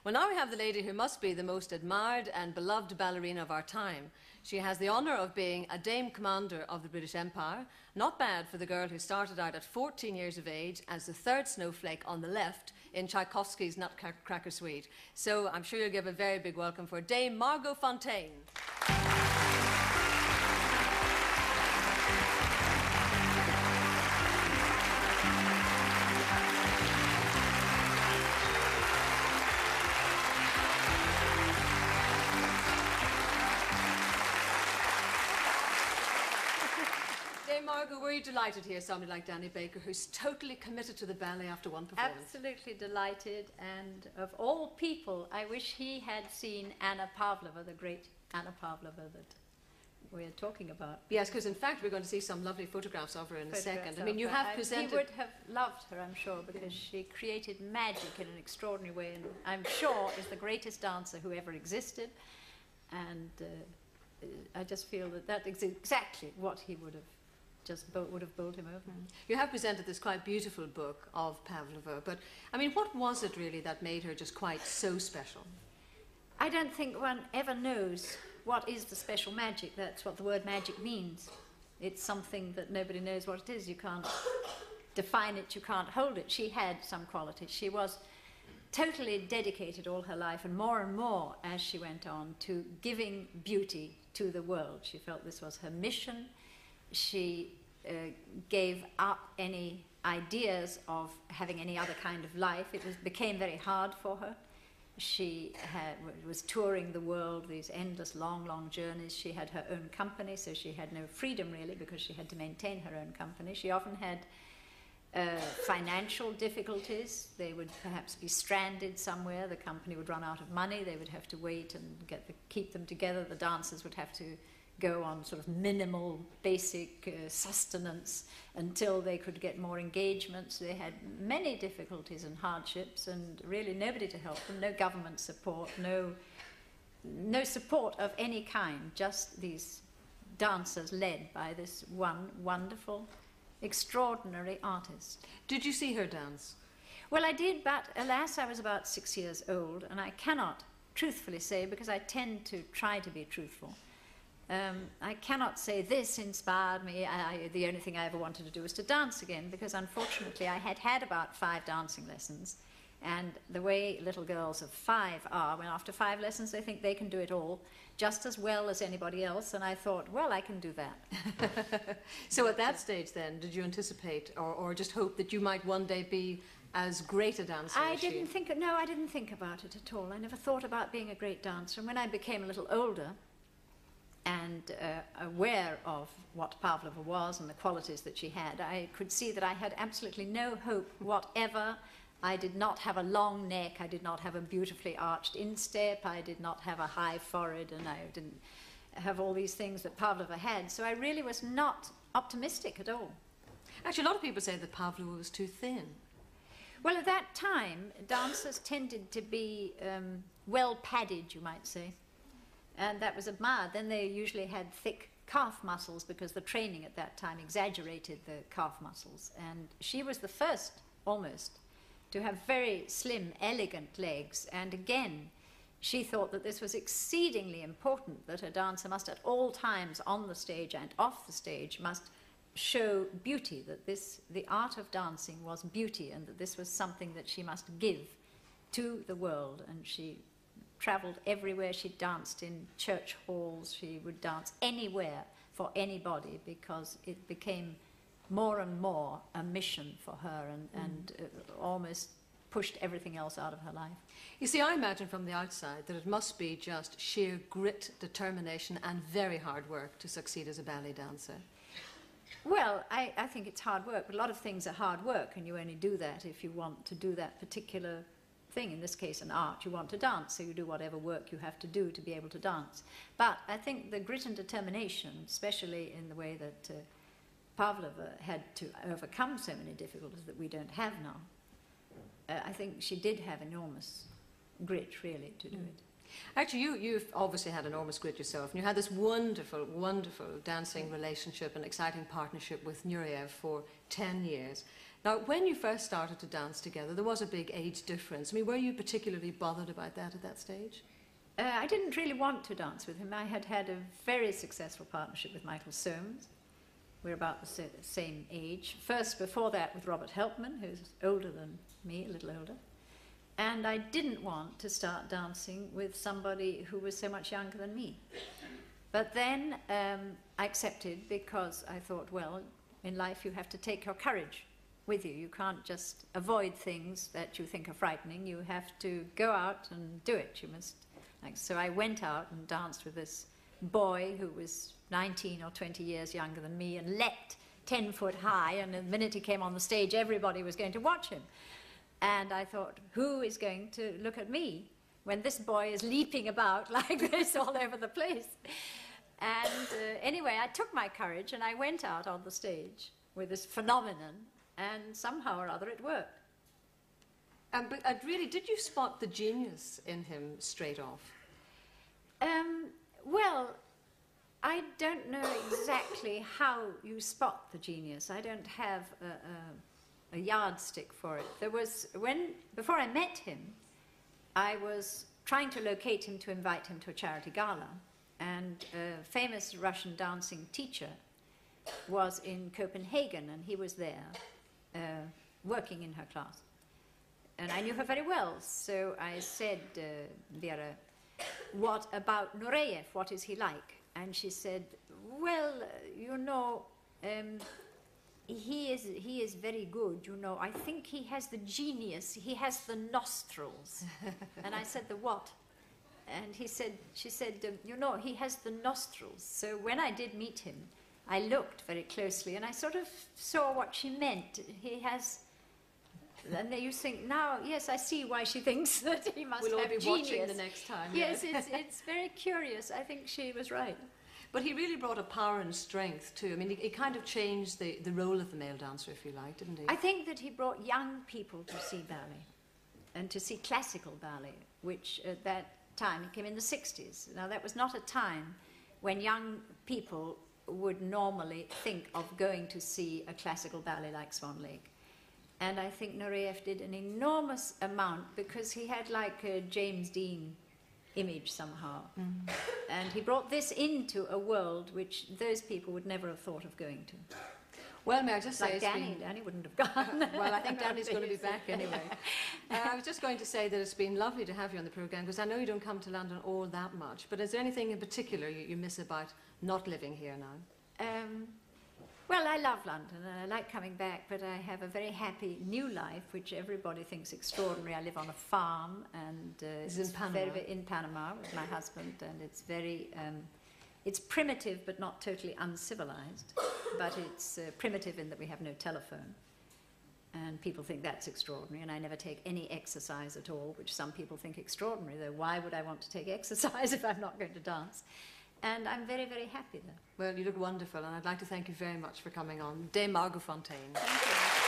Well, now we have the lady who must be the most admired and beloved ballerina of our time. She has the honour of being a Dame Commander of the British Empire. Not bad for the girl who started out at 14 years of age as the third snowflake on the left in Tchaikovsky's Nutcracker Suite. So I'm sure you'll give a very big welcome for Dame Margot Fonteyn. Margot, were you delighted to hear somebody like Danny Baker, who's totally committed to the ballet after one performance? Absolutely delighted, and of all people, I wish he had seen Anna Pavlova, the great Anna Pavlova that we're talking about. Yes, because in fact we're going to see some lovely photographs of her in a second. I mean, you have presented... He would have loved her, I'm sure, because she created magic in an extraordinary way, and I'm sure is the greatest dancer who ever existed, and I just feel that that is exactly what he would have would have bowled him over. You have presented this quite beautiful book of Pavlova, but I mean, what was it really that made her just quite so special? I don't think one ever knows what is the special magic. That's what the word magic means. It's something that nobody knows what it is. You can't define it, you can't hold it. She had some qualities. She was totally dedicated all her life, and more as she went on, to giving beauty to the world. She felt this was her mission. She gave up any ideas of having any other kind of life. It became very hard for her. She was touring the world, these endless long journeys. She had her own company, so she had no freedom really, because she had to maintain her own company. She often had financial difficulties. They would perhaps be stranded somewhere. The company would run out of money. They would have to wait and keep them together. The dancers would have to go on sort of minimal, basic sustenance until they could get more engagements. They had many difficulties and hardships, and really nobody to help them, no government support, no support of any kind, just these dancers led by this one wonderful, extraordinary artist. Did you see her dance? Well, I did, but alas, I was about 6 years old, and I cannot truthfully say, because I tend to try to be truthful, I cannot say this inspired me. The only thing I ever wanted to do was to dance again, because unfortunately I had about 5 dancing lessons, and the way little girls of 5 are, when after 5 lessons they think they can do it all just as well as anybody else, and I thought, well, I can do that. So at that stage then, did you anticipate or just hope that you might one day be as great a dancer as she? No, I didn't think about it at all. I never thought about being a great dancer, and when I became a little older and aware of what Pavlova was and the qualities that she had, I could see that I had absolutely no hope whatever. I did not have a long neck, I did not have a beautifully arched instep, I did not have a high forehead, and I didn't have all these things that Pavlova had, so I really was not optimistic at all. Actually, a lot of people say that Pavlova was too thin. Well, at that time, dancers tended to be well padded, you might say. And that was admired. Then they usually had thick calf muscles, because the training at that time exaggerated the calf muscles. And she was the first, almost, to have very slim, elegant legs. And again, she thought that this was exceedingly important, that a dancer must at all times on the stage and off the stage must show beauty, that the art of dancing was beauty, and that this was something that she must give to the world. And she travelled everywhere. She danced in church halls. She would dance anywhere for anybody, because it became more and more a mission for her, and almost pushed everything else out of her life. You see, I imagine from the outside that it must be just sheer grit, determination and very hard work to succeed as a ballet dancer. Well, I think it's hard work, but a lot of things are hard work, and you only do that if you want to do that particular thing. In this case, an art. You want to dance, so you do whatever work you have to do to be able to dance. But I think the grit and determination, especially in the way that Pavlova had to overcome so many difficulties that we don't have now, I think she did have enormous grit, really, to do it. Actually, you've obviously had enormous grit yourself, and you had this wonderful, wonderful dancing relationship and exciting partnership with Nureyev for 10 years. Now, when you first started to dance together, there was a big age difference. I mean, were you particularly bothered about that at that stage? I didn't really want to dance with him. I had had a very successful partnership with Michael Soames. We're about the same age. First, before that, with Robert Helpman, who's older than me, a little older. And I didn't want to start dancing with somebody who was so much younger than me. But then I accepted, because I thought, well, in life you have to take your courage with you. You can't just avoid things that you think are frightening. You have to go out and do it. You must. So I went out and danced with this boy who was 19 or 20 years younger than me and leapt 10 foot high, and the minute he came on the stage, everybody was going to watch him. And I thought, who is going to look at me when this boy is leaping about like this all over the place? And anyway, I took my courage and I went out on the stage with this phenomenon, and somehow or other it worked. But really, did you spot the genius in him straight off? Well, I don't know exactly how you spot the genius. I don't have a yardstick for it. There was, before I met him, I was trying to locate him to invite him to a charity gala, and a famous Russian dancing teacher was in Copenhagen, and he was there working in her class. And I knew her very well, so I said, Vera, what about Nureyev? What is he like? And she said, well, you know, he is very good, you know. I think he has the genius. He has the nostrils. And I said, the what? And she said, you know, he has the nostrils. So when I did meet him, I looked very closely, and I sort of saw what she meant. He has. And you think, now, yes, I see why she thinks that he must we'll have all be genius. Watching the next time. Yes, it's very curious. I think she was right. But he really brought a power and strength too. I mean, he kind of changed the role of the male dancer, if you like, didn't he? I think that he brought young people to see ballet, and to see classical ballet, which at that time came in the 60s. Now, that was not a time when young people would normally think of going to see a classical ballet like Swan Lake. And I think Nureyev did an enormous amount, because he had like a James Dean image somehow. Mm. And he brought this into a world which those people would never have thought of going to. Well, may I just say... Danny wouldn't have gone. Well, I think Danny's going to be back anyway. I was just going to say that it's been lovely to have you on the programme, because I know you don't come to London all that much, but is there anything in particular you miss about not living here now? Well, I love London, and I like coming back, but I have a very happy new life, which everybody thinks extraordinary. I live on a farm, and it's in Panama. In Panama with my husband, and it's very, it's primitive but not totally uncivilized, but it's primitive in that we have no telephone, and people think that's extraordinary, and I never take any exercise at all, which some people think extraordinary, though why would I want to take exercise if I'm not going to dance? And I'm very, very happy there. Well, you look wonderful, and I'd like to thank you very much for coming on. Dame Margot Fonteyn. Thank you.